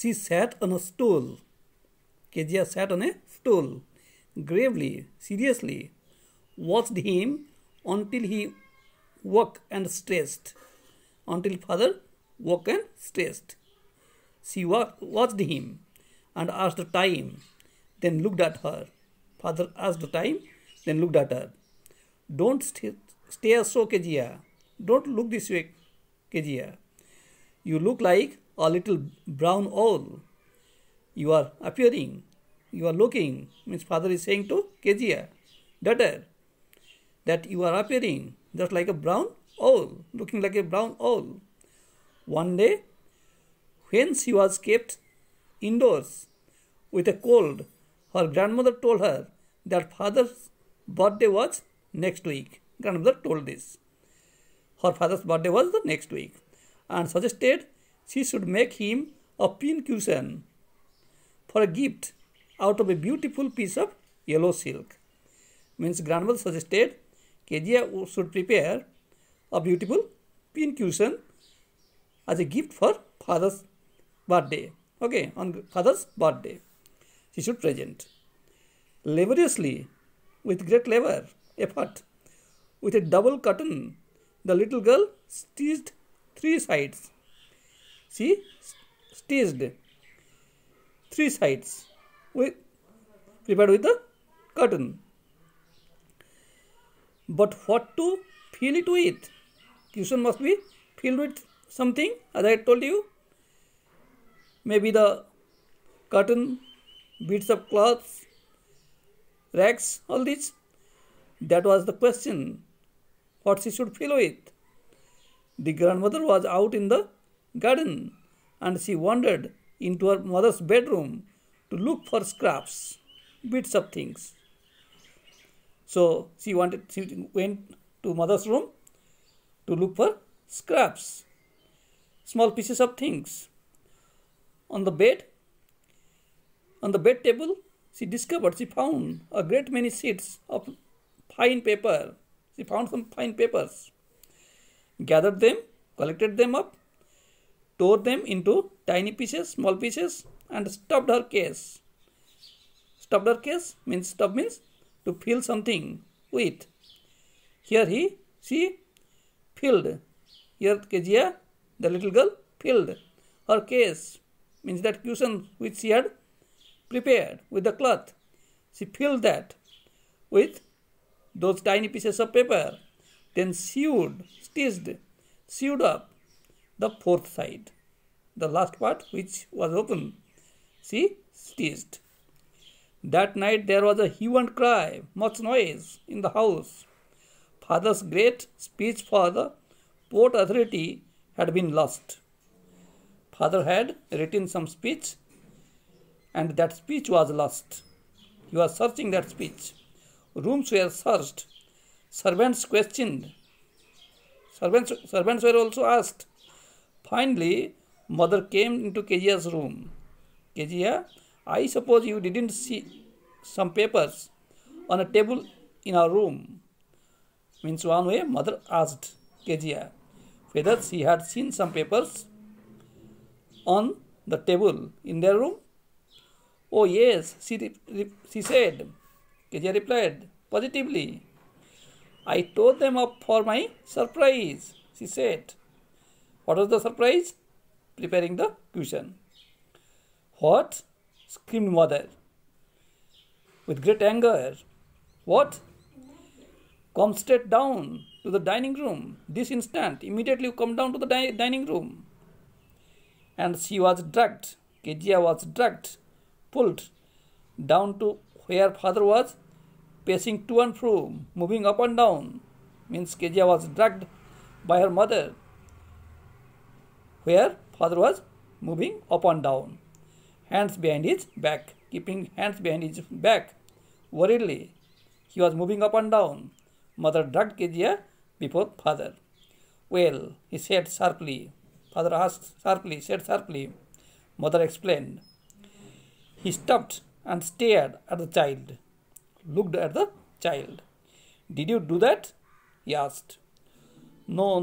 She sat on a stool. Kezia sat on a stool, gravely, seriously, watched him until he woke and stretched. Until father woke and stretched. She watched him and asked the time, then looked at her. Father asked the time, then looked at her. Don't stare so, Kezia. Don't look this way, Kezia. You look like a little brown owl. You are appearing. You are looking. Means father is saying to Kezia, daughter, that you are appearing just like a brown owl, looking like a brown owl. One day, when she was kept indoors with a cold, her grandmother told her that father's birthday was next week. Grandmother told this. Her father's birthday was the next week and suggested she should make him a pin cushion for a gift out of a beautiful piece of yellow silk. Means grandmother suggested Kezia should prepare a beautiful pin cushion as a gift for father's birthday. Okay, on father's birthday, she should present. Laboriously, with great effort, with a double curtain, the little girl stitched 3 sides. She stitched 3 sides prepared with the curtain. But what to fill it with? Cushion must be filled with something, as I told you. Maybe the curtain, bits of cloth, rags, all this. That was the question. What she should fill with. The grandmother was out in the garden and she wandered into her mother's bedroom to look for scraps, bits of things. So she went to mother's room to look for scraps, small pieces of things. On the bed table, she found a great many sheets of fine paper. She found some fine papers, gathered them, collected them up, tore them into tiny pieces, small pieces, and stuffed her case. Stuffed her case means to fill something with. She filled. Here Kezia, the little girl, filled her case, means that cushion which she had prepared with the cloth. She filled that with those tiny pieces of paper, then sewed up the 4th side, the last part which was open. She stitched. That night there was a hue and cry, much noise in the house. Father's great speech for the Port Authority had been lost. Father had written some speech and that speech was lost. He was searching that speech. Rooms were searched. Servants questioned. Servants were also asked. Finally, mother came into Kezia's room. Kezia, I suppose you didn't see some papers on a table in our room. Means one way, mother asked Kezia whether she had seen some papers on the table in their room. Oh yes, she said. Kezia replied positively. I tore them up for my surprise, she said. What was the surprise? Preparing the cushion. What? Screamed mother with great anger. What? Come straight down to the dining room this instant. Immediately come down to the dining room. And she was dragged. Kezia was dragged, pulled down to where father was, pacing to and fro, moving up and down. Means Kezia was dragged by her mother, where father was moving up and down, hands behind his back, keeping hands behind his back. Worriedly, he was moving up and down. Mother dragged Kezia before father. Well, he said sharply. Father asked sharply, said sharply. Mother explained. He stopped and stared at the child, looked at the child. Did you do that? He asked. No,